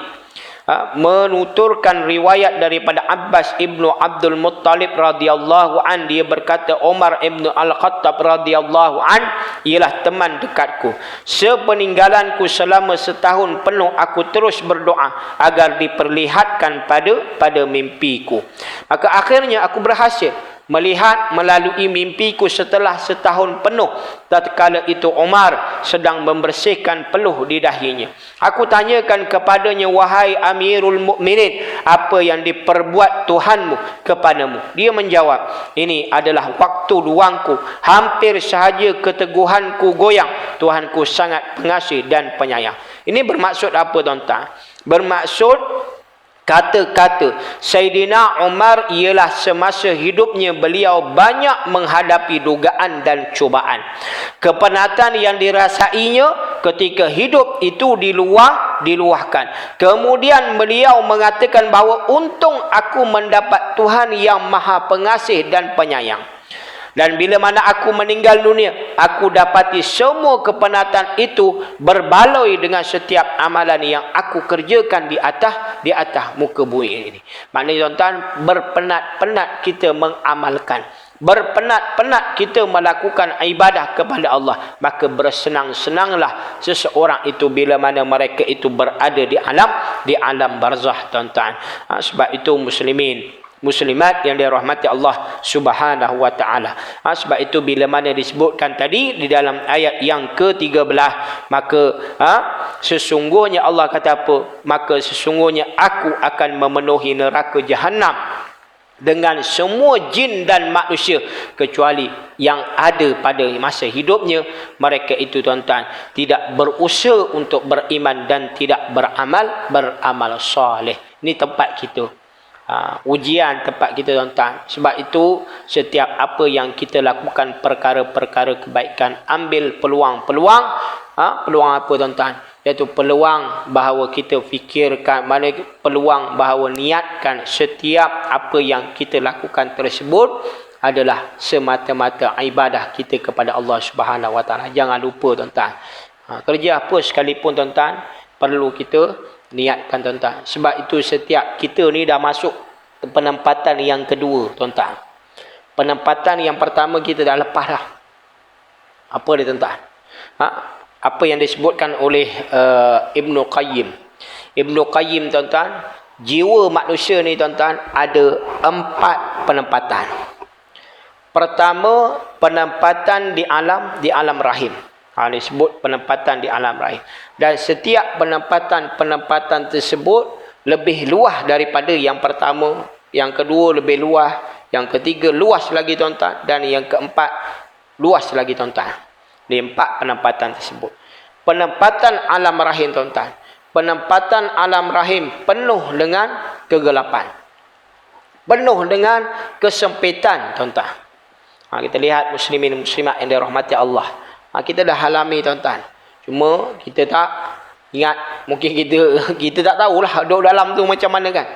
menuturkan riwayat daripada Abbas ibnu Abdul Muttalib radhiyallahu an. Dia berkata, Umar ibnu Al-Khattab radhiyallahu an ialah teman dekatku. Sepeninggalanku selama setahun penuh, aku terus berdoa agar diperlihatkan pada mimpiku. Maka akhirnya aku berhasil melihat melalui mimpiku setelah setahun penuh. Tatkala itu Umar sedang membersihkan peluh di dahinya. Aku tanyakan kepadanya, wahai Amirul Mukminin, apa yang diperbuat Tuhanmu kepadamu? Dia menjawab, ini adalah waktu luangku. Hampir sahaja keteguhanku goyang. Tuhanku sangat pengasih dan penyayang. Ini bermaksud apa tuan-tuan? Bermaksud kata-kata Sayyidina Umar ialah semasa hidupnya beliau banyak menghadapi dugaan dan cubaan. Kepenatan yang dirasainya ketika hidup itu diluahkan. Kemudian beliau mengatakan bahawa untung aku mendapat Tuhan yang Maha Pengasih dan Penyayang. Dan bila mana aku meninggal dunia, aku dapati semua kepenatan itu berbaloi dengan setiap amalan yang aku kerjakan di atas muka bumi ini. Maknanya tuan-tuan, berpenat-penat kita mengamalkan, berpenat-penat kita melakukan ibadah kepada Allah, maka bersenang-senanglah seseorang itu bila mana mereka itu berada di alam barzah tuan-tuan. Sebab itu muslimat yang dirahmati Allah Subhanahu wa taala. Sebab itu bila mana disebutkan tadi di dalam ayat yang ke-13, maka sesungguhnya Allah kata apa? Maka sesungguhnya aku akan memenuhi neraka Jahannam dengan semua jin dan manusia kecuali yang ada pada masa hidupnya. Mereka itu tuan-tuan tidak berusaha untuk beriman dan tidak beramal soleh. Ini tempat kita. Ujian tempat kita tuan-tuan. Sebab itu setiap apa yang kita lakukan perkara-perkara kebaikan, ambil peluang-peluang. Peluang apa tuan-tuan? Iaitu peluang bahawa kita fikirkan, mana peluang bahawa niatkan setiap apa yang kita lakukan tersebut adalah semata-mata ibadah kita kepada Allah Subhanahu wa taala. Jangan lupa tuan-tuan. Kerja apa sekalipun tuan-tuan, perlu kita niatkan tuan-tuan. Sebab itu setiap kita ni dah masuk penempatan yang kedua tuan-tuan. Penempatan yang pertama kita dah lepas dah. Apa dia tuan-tuan? Apa yang disebutkan oleh Ibnu Qayyim. Ibnu Qayyim tuan-tuan, jiwa manusia ni tuan-tuan ada 4 penempatan. Pertama, penempatan di alam rahim. Disebut penempatan di alam rahim. Dan setiap penempatan tersebut lebih luas daripada yang pertama, yang kedua lebih luas, yang ketiga luas lagi tuan-tuan, dan yang keempat luas lagi tuan-tuan. Di 4 penempatan tersebut. Penempatan alam rahim tuan-tuan. Penempatan alam rahim penuh dengan kegelapan. Penuh dengan kesempitan tuan-tuan. Kita lihat muslimin muslimat yang dirahmati Allah. Kita dah alami tuan-tuan. Cuma kita tak ingat. Mungkin kita tak tahulah duduk dalam tu macam mana kan.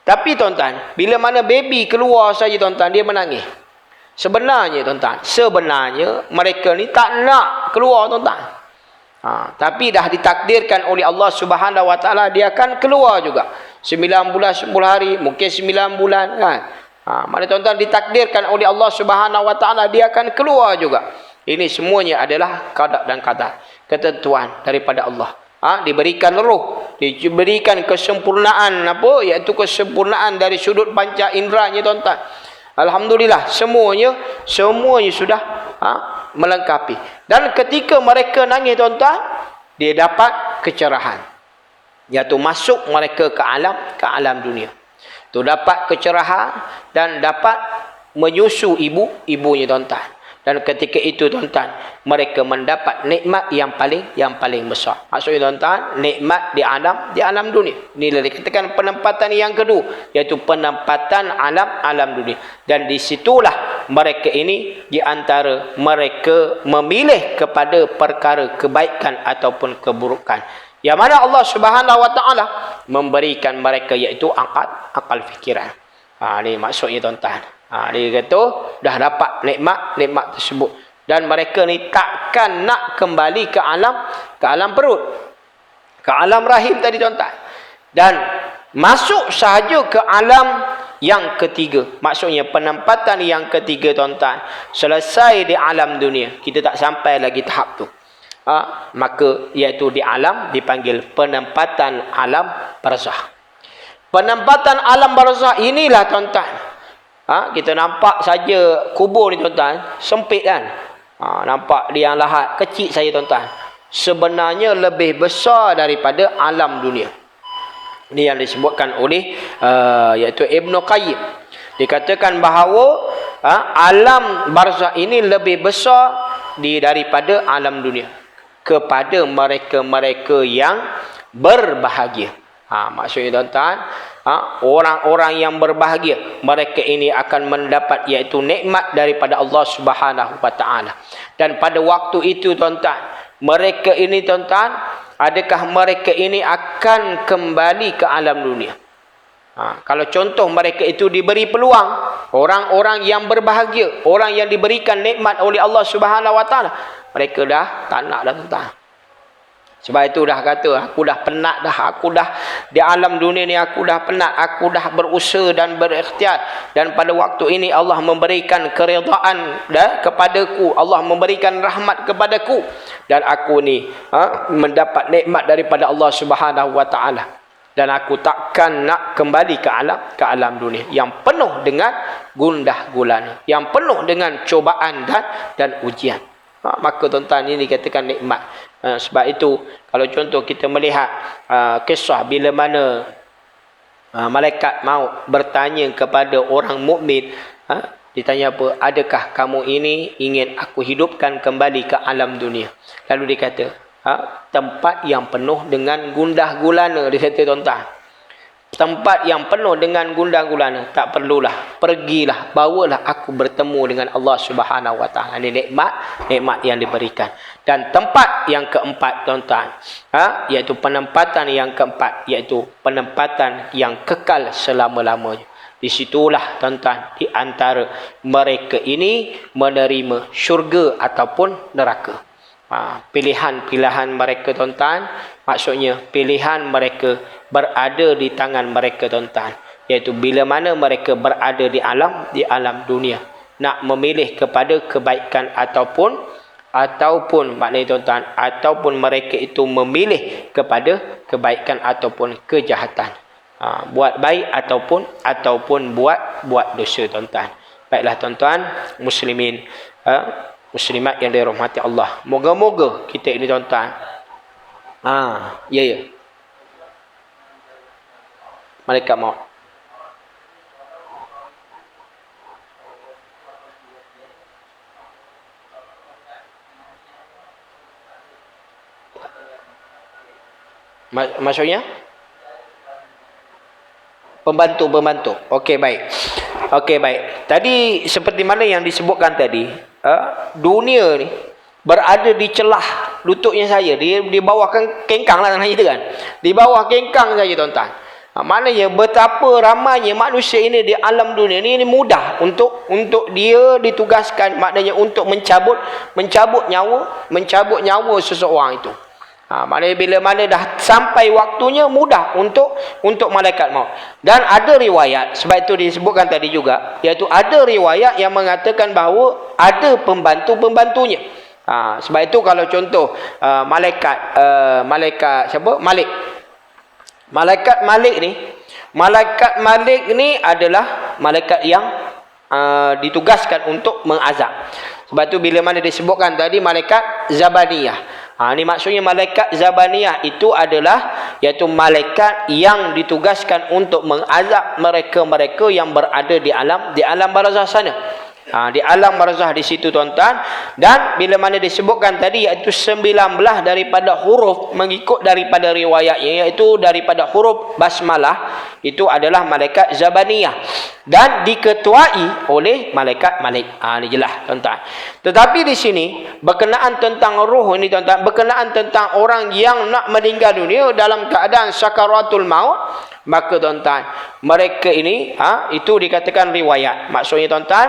Tapi tuan-tuan, bila mana baby keluar saja tuan-tuan, dia menangis. Sebenarnya tuan-tuan, mereka ni tak nak keluar tuan-tuan. Tapi dah ditakdirkan oleh Allah Subhanahu Wa Taala, dia akan keluar juga. 9 bulan 10 hari, mungkin 9 bulan kan. Mana tuan-tuan ditakdirkan oleh Allah Subhanahu Wa Taala, dia akan keluar juga. Ini semuanya adalah qada dan qadar, ketentuan daripada Allah. Diberikan roh, diberikan kesempurnaan iaitu kesempurnaan dari sudut panca inderanya tuan-tuan. Alhamdulillah, semuanya sudah melengkapi. Dan ketika mereka nangis tuan-tuan, dia dapat kecerahan, iaitu masuk mereka ke alam dunia. Tu dapat kecerahan dan dapat menyusu ibunya tuan-tuan. Dan ketika itu tuan-tuan, mereka mendapat nikmat yang paling besar. Maksudnya tuan-tuan, nikmat di alam dunia. Inilah dikatakan penempatan yang kedua, iaitu penempatan alam dunia. Dan disitulah mereka ini, di antara mereka memilih kepada perkara kebaikan ataupun keburukan, yang mana Allah Subhanahu Wa Taala memberikan mereka, iaitu akal fikiran. Ini maksudnya tuan-tuan. Dia kata dah dapat nikmat tersebut, dan mereka ni takkan nak kembali ke alam perut, ke alam rahim tadi tuan-tuan, dan masuk sahaja ke alam yang ketiga. Maksudnya penempatan yang ketiga tuan-tuan, selesai di alam dunia, kita tak sampai lagi tahap tu, maka iaitu di alam dipanggil penempatan alam barzakh. Penempatan alam barzakh inilah tuan-tuan, kita nampak saja kubur ni tuan-tuan, sempit kan. Nampak dia yang lahat, kecil saja tuan-tuan. Sebenarnya lebih besar daripada alam dunia. Ini yang disebutkan oleh iaitu Ibn Qayyim. Dikatakan bahawa alam barzakh ini lebih besar daripada alam dunia, kepada mereka-mereka yang berbahagia. Maksudnya tuan-tuan, orang-orang yang berbahagia, mereka ini akan mendapat iaitu nikmat daripada Allah Subhanahu Wa Taala. Dan pada waktu itu tuan-tuan, mereka ini tuan-tuan, adakah mereka ini akan kembali ke alam dunia? Kalau contoh mereka itu diberi peluang, orang-orang yang berbahagia, orang yang diberikan nikmat oleh Allah Subhanahu Wa Taala, mereka dah tak nak dah tuan-tuan. Sebab itu dah kata, aku dah penat dah, aku dah di alam dunia ni, aku dah penat, aku dah berusaha dan berikhtiar, dan pada waktu ini Allah memberikan keridaan kepadaku, Allah memberikan rahmat kepadaku, dan aku ni mendapat nikmat daripada Allah Subhanahu Wa Taala, dan aku takkan nak kembali ke alam dunia yang penuh dengan gundah gulana, yang penuh dengan cobaan dan ujian. Maka tuan-tuan, ini dikatakan nikmat. Sebab itu kalau contoh kita melihat kisah bila mana malaikat maut bertanya kepada orang mukmin, ditanya apa? Adakah kamu ini ingin aku hidupkan kembali ke alam dunia? Lalu dia kata, tempat yang penuh dengan gundah gulana. Dia kata tuan-tuan, tempat yang penuh dengan gundah gulana, tak perlulah, pergilah, bawalah aku bertemu dengan Allah Subhanahu Wa Taala. Ini nikmat yang diberikan. Dan tempat yang keempat tuan-tuan, iaitu penempatan yang keempat, iaitu penempatan yang kekal selama-lamanya. Di situlah tuan-tuan, di antara mereka ini menerima syurga ataupun neraka. Pilihan-pilihan mereka tuan-tuan, maksudnya pilihan mereka berada di tangan mereka tuan-tuan, iaitu bila mana mereka berada di alam dunia, nak memilih kepada kebaikan ataupun maknanya tuan-tuan, ataupun mereka itu memilih kepada kebaikan ataupun kejahatan, buat baik ataupun buat dosa tuan-tuan. Baiklah tuan-tuan muslimin, muslimat yang dirahmati Allah, moga-moga kita ini tuan-tuan, ya malaikat maut, maksudnya pembantu. Okey, baik. Tadi seperti mana yang disebutkan tadi, dunia ni berada di celah lututnya saja. Di bawah kengkang lah kita kan. Di bawah kengkang saja tuan-tuan. Maknanya betapa ramainya manusia ini di alam dunia ini mudah untuk dia ditugaskan, maknanya untuk mencabut nyawa seseorang itu. Maknanya bila mana dah sampai waktunya mudah untuk malaikat maut. Dan ada riwayat, sebab itu disebutkan tadi juga, iaitu ada riwayat yang mengatakan bahawa ada pembantu-pembantunya. Sebab itu kalau contoh malaikat siapa? Malaikat Malik ni adalah malaikat yang ditugaskan untuk mengazab. Sebab tu bila mana disebutkan tadi malaikat Zabaniyah. Ni maksudnya malaikat Zabaniyah itu adalah iaitu malaikat yang ditugaskan untuk mengazab mereka-mereka yang berada di alam barzakh sana. Di alam barzakh di situ tuan-tuan. Dan bila mana disebutkan tadi iaitu 19 daripada huruf mengikut daripada riwayatnya, iaitu daripada huruf basmalah, itu adalah malaikat Zabaniyah dan diketuai oleh malaikat Malik. Ini jelas tuan-tuan. Tetapi di sini berkenaan tentang roh ini tuan-tuan, berkenaan tentang orang yang nak meninggal dunia dalam keadaan sakaratul maut, maka tuan-tuan, mereka ini itu dikatakan riwayat. Maksudnya tuan-tuan,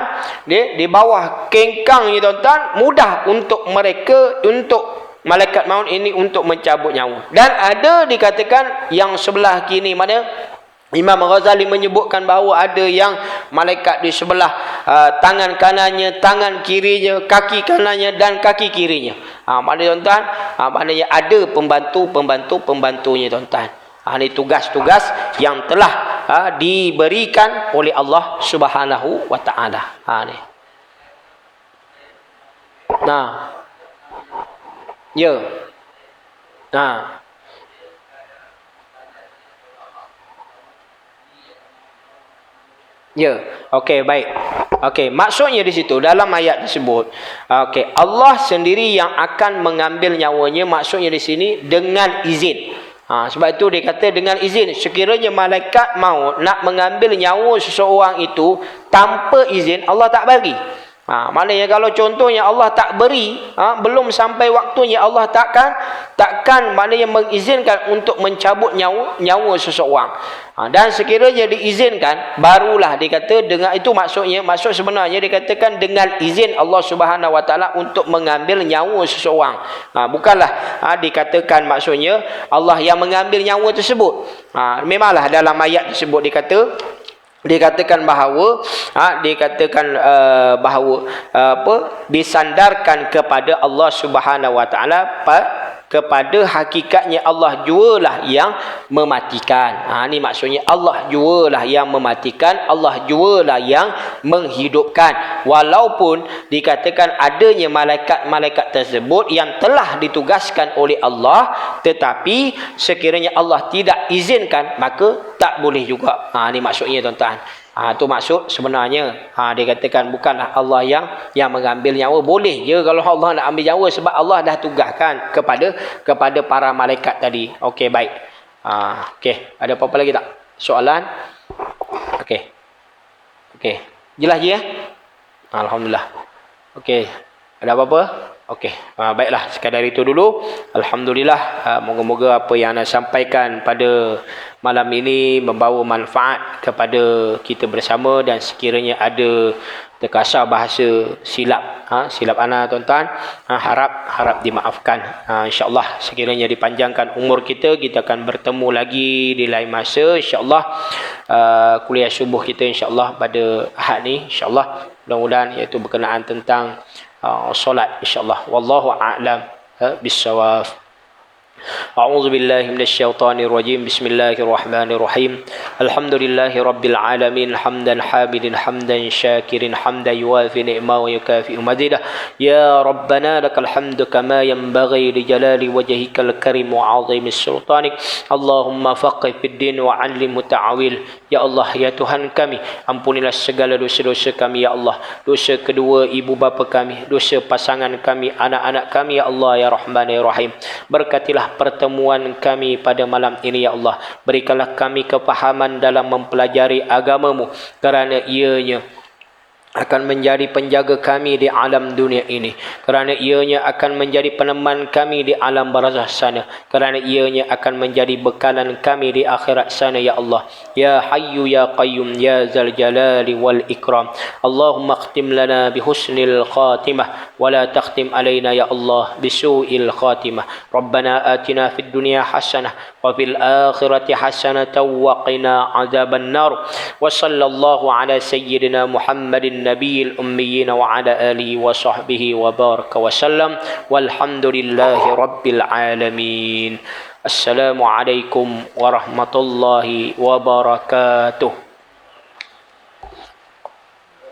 di bawah kengkang ni tuan-tuan, mudah untuk mereka, untuk malaikat maut ini untuk mencabut nyawa. Dan ada dikatakan yang sebelah kini, mana Imam Ghazali menyebutkan bahawa ada yang malaikat di sebelah tangan kanannya, tangan kirinya, kaki kanannya dan kaki kirinya. Maknanya tuan-tuan, maknanya ada pembantunya tuan-tuan. Ini tugas-tugas yang telah diberikan oleh Allah Subhanahu wa taala. Ni. Ya. Ya. Okey, baik. Okey, maksudnya di situ dalam ayat tersebut, okey, Allah sendiri yang akan mengambil nyawanya, maksudnya di sini dengan izin. Sebab itu dia kata dengan izin. Sekiranya malaikat maut nak mengambil nyawa seseorang itu tanpa izin, Allah tak bagi. Maknanya kalau contohnya Allah tak beri, belum sampai waktunya, Allah takkan maknanya mengizinkan untuk mencabut nyawa seseorang. Dan sekiranya diizinkan, barulah dikata dengan itu, maksud sebenarnya dikatakan dengan izin Allah Subhanahu wa taala untuk mengambil nyawa seseorang. Bukanlah dikatakan maksudnya Allah yang mengambil nyawa tersebut. Memanglah dalam ayat tersebut dikatakan bahawa disandarkan kepada Allah Subhanahu wa taala, kepada hakikatnya Allah jualah yang mematikan. Ni maksudnya Allah jualah yang mematikan, Allah jualah yang menghidupkan. Walaupun dikatakan adanya malaikat-malaikat tersebut yang telah ditugaskan oleh Allah, tetapi sekiranya Allah tidak izinkan, maka tak boleh juga. Ni maksudnya tuan-tuan. Itu maksud sebenarnya. Dia katakan bukanlah Allah yang mengambil nyawa. Boleh je kalau Allah nak ambil nyawa, sebab Allah dah tugaskan kepada para malaikat tadi. Okey, baik. Okey, ada apa-apa lagi tak? Soalan? Okey. Jelas je ya? Alhamdulillah. Okey. Ada apa-apa? Okey, baiklah, sekadar itu dulu. Alhamdulillah, moga-moga apa yang anda sampaikan pada malam ini membawa manfaat kepada kita bersama, dan sekiranya ada terkasar bahasa silap ana tuan-tuan, harap dimaafkan. InsyaAllah sekiranya dipanjangkan umur kita akan bertemu lagi di lain masa insyaAllah. Kuliah subuh kita insyaAllah pada Ahad ni insyaAllah, mudah-mudahan iaitu berkenaan tentang solat insyaAllah. Wallahu a'lam bissawab. A'udzu billahi minasyaitonir rajim. Bismillahirrahmanirrahim. Alhamdulillahi rabbil alamin, hamdan hamidin hamdan syakirin hamdan yuwafi ni'ma wa yukafi'u mazidah. Ya rabbana lakal hamdu kama yanbaghi li jalali wajhikal karim wa 'azimi sultanik. Allahumma faqih fid din wa 'allimhu ta'wil. Ya Allah, ya Tuhan kami, ampunilah segala dosa-dosa kami ya Allah, dosa kedua ibu bapa kami, dosa pasangan kami, anak-anak kami ya Allah ya Rahman ya Rahim. Berkatilah pertemuan kami pada malam ini ya Allah. Berikanlah kami kefahaman dalam mempelajari agamamu, kerana ianya akan menjadi penjaga kami di alam dunia ini, kerana ianya akan menjadi peneman kami di alam barzakh sana, kerana ianya akan menjadi bekalan kami di akhirat sana ya Allah. Ya Hayyu ya Qayyum ya Zal Jalali wal Ikram. Allahumma khtim lana bi husnil khatimah wa la takhtim alaina ya Allah bi su'il khatimah. Rabbana atina fid dunya hasanah wa fil akhirati hasanah wa qina azaban nar. Wa sallallahu ala sayyidina Muhammadin النبي الأميين وعلى آله وصحبه وبارك وسلم والحمد لله رب العالمين. السلام عليكم ورحمة الله وبركاته.